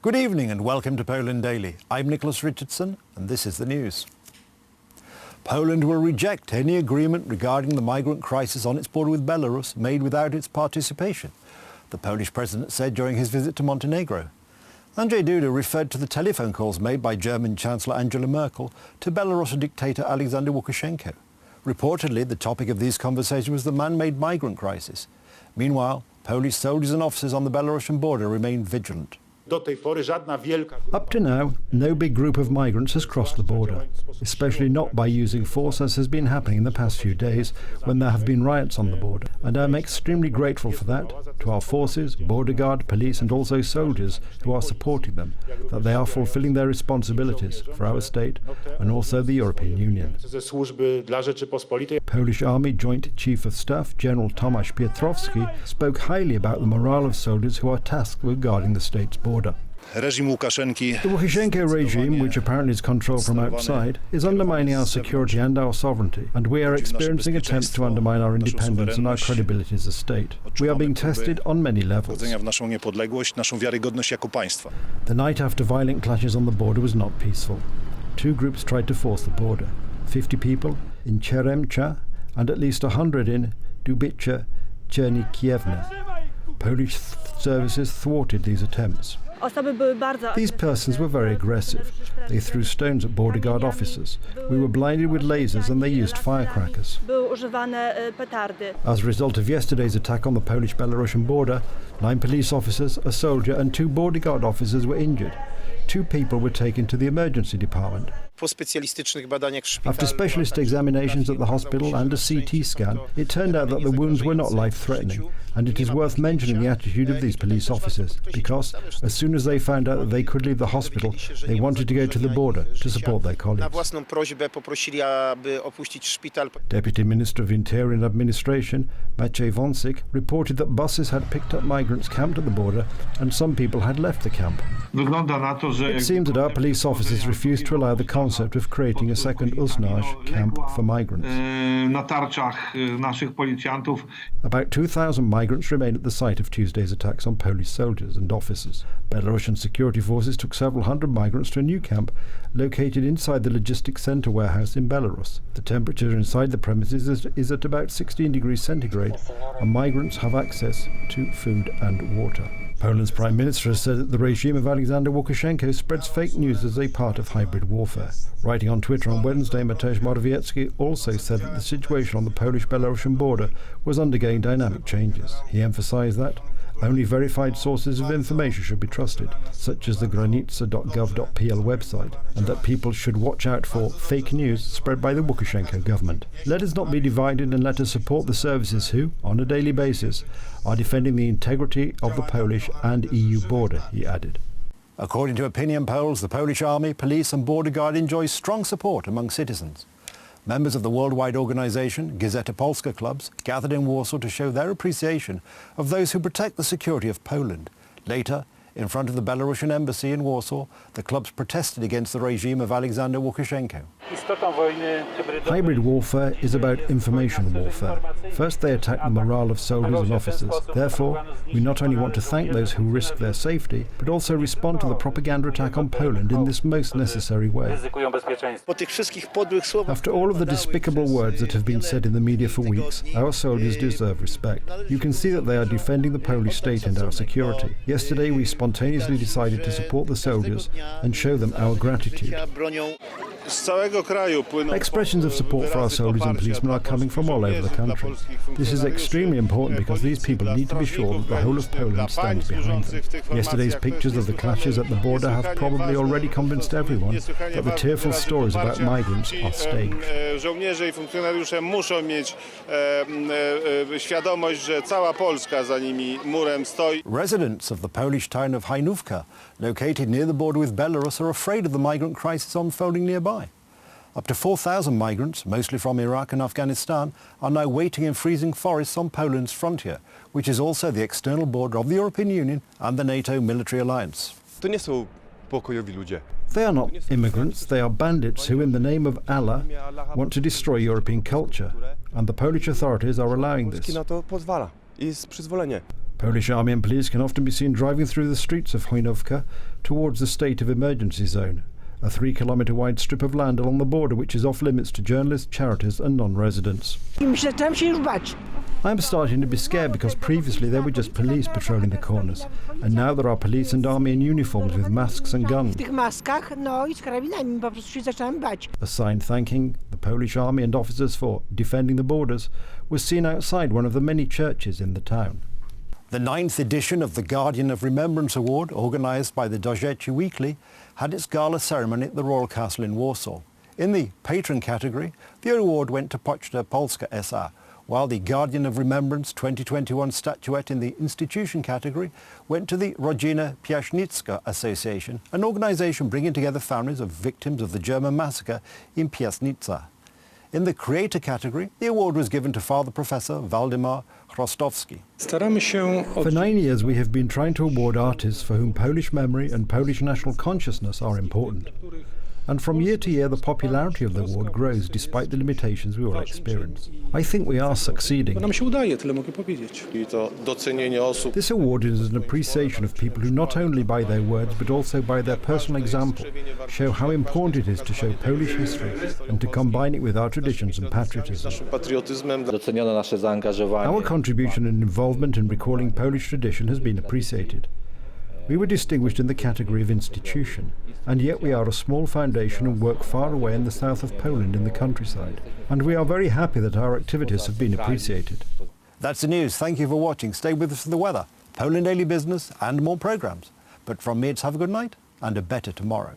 Good evening and welcome to Poland Daily. I'm Nicholas Richardson and this is the news. Poland will reject any agreement regarding the migrant crisis on its border with Belarus made without its participation, the Polish president said during his visit to Montenegro. Andrzej Duda referred to the telephone calls made by German Chancellor Angela Merkel to Belarusian dictator Aleksander Lukashenko. Reportedly, the topic of these conversations was the man-made migrant crisis. Meanwhile, Polish soldiers and officers on the Belarusian border remain vigilant. Up to now, no big group of migrants has crossed the border, especially not by using force as has been happening in the past few days when there have been riots on the border. And I'm extremely grateful for that, to our forces, border guard, police and also soldiers who are supporting them, that they are fulfilling their responsibilities for our state and also the European Union. Polish Army Joint Chief of Staff General Tomasz Piotrowski spoke highly about the morale of soldiers who are tasked with guarding the state's border. The Lukashenko regime, which apparently is controlled from outside, is undermining our security and our sovereignty, and we are experiencing attempts to undermine our independence and our credibility as a state. We are being tested on many levels. The night after violent clashes on the border was not peaceful. Two groups tried to force the border. 50 people in Cheremcha and at least 100 in Dubice Chernikievna. Polish services thwarted these attempts. These persons were very aggressive. They threw stones at border guard officers. We were blinded with lasers and they used firecrackers. As a result of yesterday's attack on the Polish-Belarusian border, 9 police officers, a soldier and 2 border guard officers were injured. 2 people were taken to the emergency department. After specialist examinations at the hospital and a CT scan, it turned out that the wounds were not life-threatening, and it is worth mentioning the attitude of these police officers, because as soon as they found out that they could leave the hospital, they wanted to go to the border to support their colleagues. Deputy Minister of Interior and Administration, Maciej Wąsik, reported that buses had picked up migrants camped at the border and some people had left the camp. It seems that our police officers refused to allow the concept of creating a second Uznaj camp for migrants. About 2,000 migrants remain at the site of Tuesday's attacks on Polish soldiers and officers. Belarusian security forces took several hundred migrants to a new camp located inside the logistics centre warehouse in Belarus. The temperature inside the premises is at about 16 degrees centigrade, and migrants have access to food and water. Poland's Prime Minister has said that the regime of Aleksander Lukashenko spreads fake news as a part of hybrid warfare. Writing on Twitter on Wednesday, Mateusz Morawiecki also said that the situation on the Polish-Belarusian border was undergoing dynamic changes. He emphasised that only verified sources of information should be trusted, such as the granica.gov.pl website, and that people should watch out for fake news spread by the Lukashenko government. Let us not be divided and let us support the services who, on a daily basis, are defending the integrity of the Polish and EU border, he added. According to opinion polls, the Polish army, police and border guard enjoy strong support among citizens. Members of the worldwide organisation, Gazeta Polska Clubs, gathered in Warsaw to show their appreciation of those who protect the security of Poland. Later, in front of the Belarusian embassy in Warsaw, the clubs protested against the regime of Aleksander Lukashenko. Hybrid warfare is about information warfare. First, they attack the morale of soldiers and officers. Therefore, we not only want to thank those who risk their safety, but also respond to the propaganda attack on Poland in this most necessary way. After all of the despicable words that have been said in the media for weeks, our soldiers deserve respect. You can see that they are defending the Polish state and our security. Yesterday, we spontaneously decided to support the soldiers and show them our gratitude. Expressions of support for our soldiers and policemen are coming from all over the country. This is extremely important because these people need to be sure that the whole of Poland stands behind them. Yesterday's pictures of the clashes at the border have probably already convinced everyone that the tearful stories about migrants are staged. Residents of the Polish town of Hajnówka, located near the border with Belarus, are afraid of the migrant crisis unfolding nearby. Up to 4,000 migrants, mostly from Iraq and Afghanistan, are now waiting in freezing forests on Poland's frontier, which is also the external border of the European Union and the NATO military alliance. They are not immigrants, they are bandits who, in the name of Allah, want to destroy European culture, and the Polish authorities are allowing this. Polish army and police can often be seen driving through the streets of Chojnówka towards the state of emergency zone, a 3-kilometre wide strip of land along the border which is off limits to journalists, charities and non-residents. I'm starting to be scared because previously there were just police patrolling the corners, and now there are police and army in uniforms with masks and guns. A sign thanking the Polish army and officers for defending the borders was seen outside one of the many churches in the town. The 9th edition of the Guardian of Remembrance Award, organised by the Gazeta Weekly, had its gala ceremony at the Royal Castle in Warsaw. In the patron category, the award went to Poczta Polska S.A., while the Guardian of Remembrance 2021 statuette in the institution category went to the Rodzina Piaśnicka Association, an organisation bringing together families of victims of the German massacre in Piaśnica. In the creator category, the award was given to Father Professor Waldemar Chrostowski. For 9 years we have been trying to award artists for whom Polish memory and Polish national consciousness are important. And from year to year the popularity of the award grows despite the limitations we all experience. I think we are succeeding. This award is an appreciation of people who not only by their words but also by their personal example show how important it is to show Polish history and to combine it with our traditions and patriotism. Our contribution and involvement in recalling Polish tradition has been appreciated. We were distinguished in the category of institution, and yet we are a small foundation and work far away in the south of Poland in the countryside. And we are very happy that our activities have been appreciated. That's the news. Thank you for watching. Stay with us for the weather, Poland Daily Business and more programmes. But from me, it's have a good night and a better tomorrow.